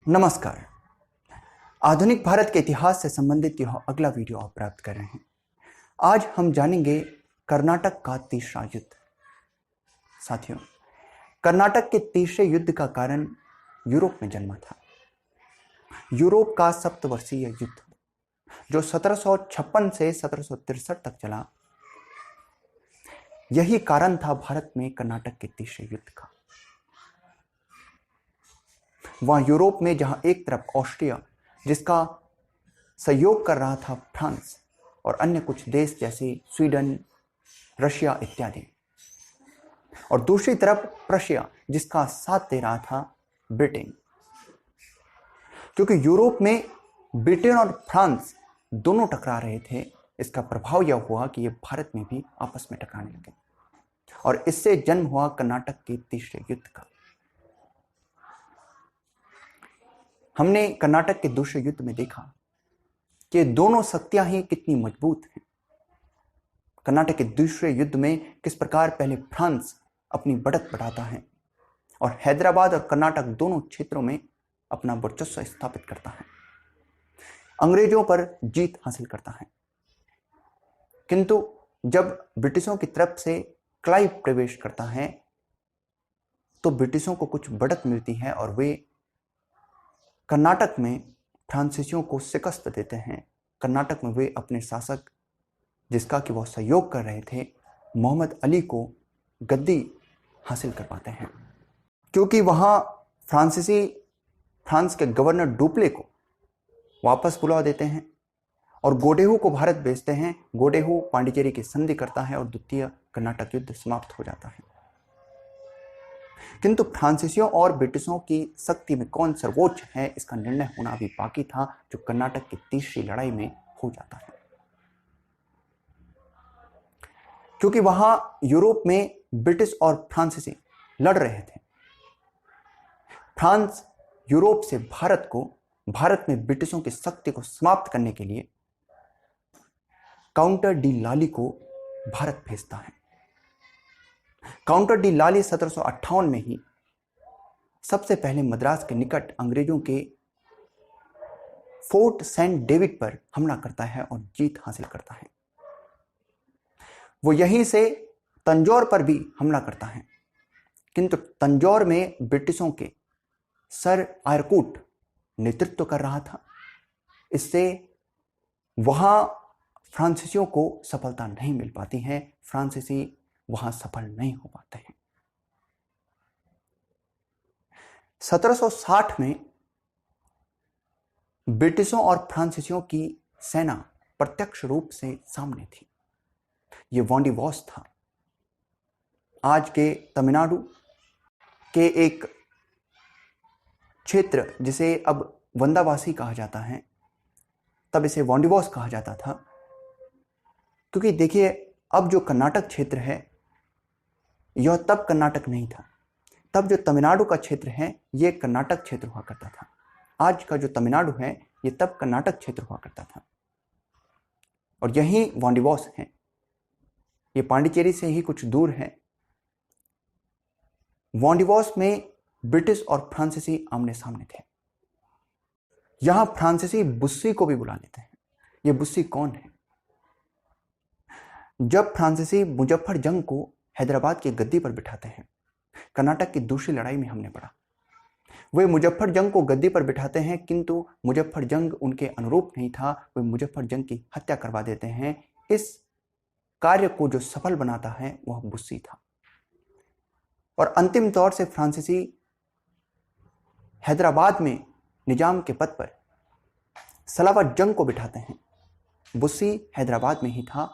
नमस्कार। आधुनिक भारत के इतिहास से संबंधित यह अगला वीडियो आप प्राप्त कर रहे हैं। आज हम जानेंगे कर्नाटक का तीसरा युद्ध। साथियों, कर्नाटक के तीसरे युद्ध का कारण यूरोप में जन्मा था। यूरोप का सप्तवर्षीय युद्ध जो 1756 से 1763 तक चला, यही कारण था भारत में कर्नाटक के तीसरे युद्ध का। वहां यूरोप में जहां एक तरफ ऑस्ट्रिया, जिसका सहयोग कर रहा था फ्रांस और अन्य कुछ देश जैसे स्वीडन, रशिया इत्यादि, और दूसरी तरफ प्रशिया, जिसका साथ दे रहा था ब्रिटेन। क्योंकि यूरोप में ब्रिटेन और फ्रांस दोनों टकरा रहे थे, इसका प्रभाव यह हुआ कि ये भारत में भी आपस में टकराने लगे और इससे जन्म हुआ कर्नाटक के तीसरे युद्ध का। हमने कर्नाटक के दूसरे युद्ध में देखा कि दोनों शक्तियां ही कितनी मजबूत हैं। कर्नाटक के दूसरे युद्ध में किस प्रकार पहले फ्रांस अपनी बढ़त बढ़ाता है और हैदराबाद और कर्नाटक दोनों क्षेत्रों में अपना वर्चस्व स्थापित करता है, अंग्रेजों पर जीत हासिल करता है। किंतु जब ब्रिटिशों की तरफ से क्लाइव प्रवेश करता है तो ब्रिटिशों को कुछ बढ़त मिलती है और वे कर्नाटक में फ्रांसीसियों को शिकस्त देते हैं। कर्नाटक में वे अपने शासक, जिसका कि वह सहयोग कर रहे थे, मोहम्मद अली को गद्दी हासिल कर पाते हैं। क्योंकि वहां फ्रांस के गवर्नर डुप्ले को वापस बुला देते हैं और गोडेहू को भारत भेजते हैं। गोडेहू पांडिचेरी की संधि करता है और द्वितीय कर्नाटक युद्ध समाप्त हो जाता है। किंतु फ्रांसीसियों और ब्रिटिशों की शक्ति में कौन सर्वोच्च है, इसका निर्णय होना अभी बाकी था, जो कर्नाटक की तीसरी लड़ाई में हो जाता है। क्योंकि वहां यूरोप में ब्रिटिश और फ्रांसीसी लड़ रहे थे। फ्रांस यूरोप से भारत में ब्रिटिशों की शक्ति को समाप्त करने के लिए काउंटर डी लाली को भारत भेजता है। काउंटर डी लाली 1758 में ही सबसे पहले मद्रास के निकट अंग्रेजों के फोर्ट सेंट डेविड पर हमला करता है और जीत हासिल करता है। वो यहीं से तंजौर पर भी हमला करता है, किंतु तंजौर में ब्रिटिशों के सर आयरकूट नेतृत्व कर रहा था, इससे वहां फ्रांसीसियों को सफलता नहीं मिल पाती है। फ्रांसीसी वहां सफल नहीं हो पाते हैं। 1760 में ब्रिटिशों और फ्रांसीसियों की सेना प्रत्यक्ष रूप से सामने थी। यह वॉन्डिवॉस था, आज के तमिलनाडु के एक क्षेत्र जिसे अब वंदावासी कहा जाता है, तब इसे वॉन्डिवॉस कहा जाता था। क्योंकि देखिए, अब जो कर्नाटक क्षेत्र है यह तब कर्नाटक नहीं था। तब जो तमिलनाडु का क्षेत्र है यह कर्नाटक क्षेत्र हुआ करता था। आज का जो तमिलनाडु है यह तब कर्नाटक क्षेत्र हुआ करता था और यही वॉन्डिवॉस है। यह पांडिचेरी से ही कुछ दूर है। वॉन्डिवॉस में ब्रिटिश और फ्रांसीसी आमने सामने थे। यहां फ्रांसीसी बुस्सी को भी बुला लेते हैं। यह बुस्सी कौन है? जब फ्रांसीसी मुजफ्फर जंग को हैदराबाद की गद्दी पर बिठाते हैं, कर्नाटक की दूसरी लड़ाई में हमने पढ़ा, वे मुजफ्फर जंग को गद्दी पर बिठाते हैं, किंतु मुजफ्फर जंग उनके अनुरूप नहीं था। वे मुजफ्फर जंग की हत्या करवा देते हैं। इस कार्य को जो सफल बनाता है वह बुस्सी था और अंतिम तौर से फ्रांसीसी हैदराबाद में निजाम के पद पर सलावत जंग को बिठाते हैं। बुस्सी हैदराबाद में ही था।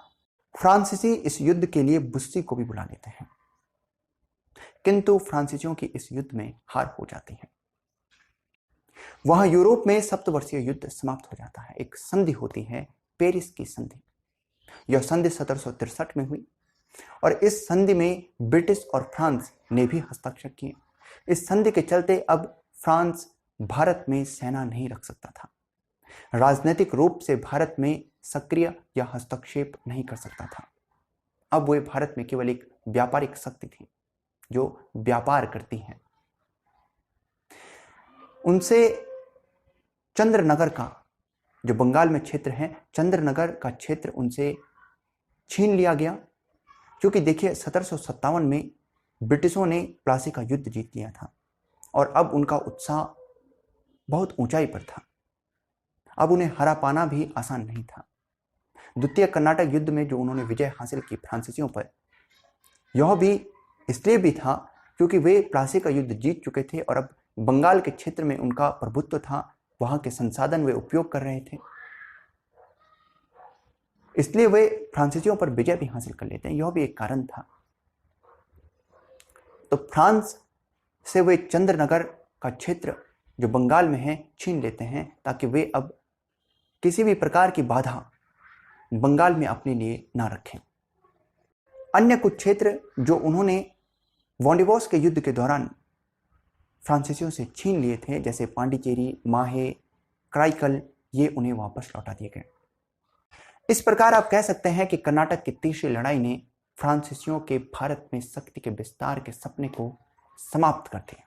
फ्रांसीसी इस युद्ध के लिए बुस्सी को भी बुला लेते हैं, किंतु फ्रांसीसियों की इस युद्ध में हार हो जाती है। वहां यूरोप में सप्तवर्षीय युद्ध समाप्त हो जाता है। एक संधि होती है, पेरिस की संधि। यह संधि 1763 में हुई और इस संधि में ब्रिटिश और फ्रांस ने भी हस्ताक्षर किए। इस संधि के चलते अब फ्रांस भारत में सेना नहीं रख सकता था, राजनीतिक रूप से भारत में सक्रिय या हस्तक्षेप नहीं कर सकता था। अब वे भारत में केवल एक व्यापारिक शक्ति थी जो व्यापार करती है। उनसे चंद्रनगर का जो बंगाल में क्षेत्र है, चंद्रनगर का क्षेत्र उनसे छीन लिया गया। क्योंकि देखिए 1757 में ब्रिटिशों ने प्लासी का युद्ध जीत लिया था और अब उनका उत्साह बहुत ऊंचाई पर था। अब उन्हें हरा पाना भी आसान नहीं था। द्वितीय कर्नाटक युद्ध में जो उन्होंने विजय हासिल की फ्रांसीसियों पर, यह भी इसलिए भी था क्योंकि वे प्लासी का युद्ध जीत चुके थे और अब बंगाल के क्षेत्र में उनका प्रभुत्व था, वहां के संसाधन वे उपयोग कर रहे थे, इसलिए वे फ्रांसीसियों पर विजय भी हासिल कर लेते हैं। यह भी एक कारण था। तो फ्रांस से वे चंद्रनगर का क्षेत्र जो बंगाल में है छीन लेते हैं ताकि वे अब किसी भी प्रकार की बाधा बंगाल में अपने लिए ना रखें। अन्य कुछ क्षेत्र जो उन्होंने वॉन्डिवोस के युद्ध के दौरान फ्रांसीसियों से छीन लिए थे, जैसे पांडिचेरी, माहे, कराईकल, ये उन्हें वापस लौटा दिए गए। इस प्रकार आप कह सकते हैं कि कर्नाटक की तीसरी लड़ाई ने फ्रांसीसियों के भारत में शक्ति के विस्तार के सपने को समाप्त कर दिया।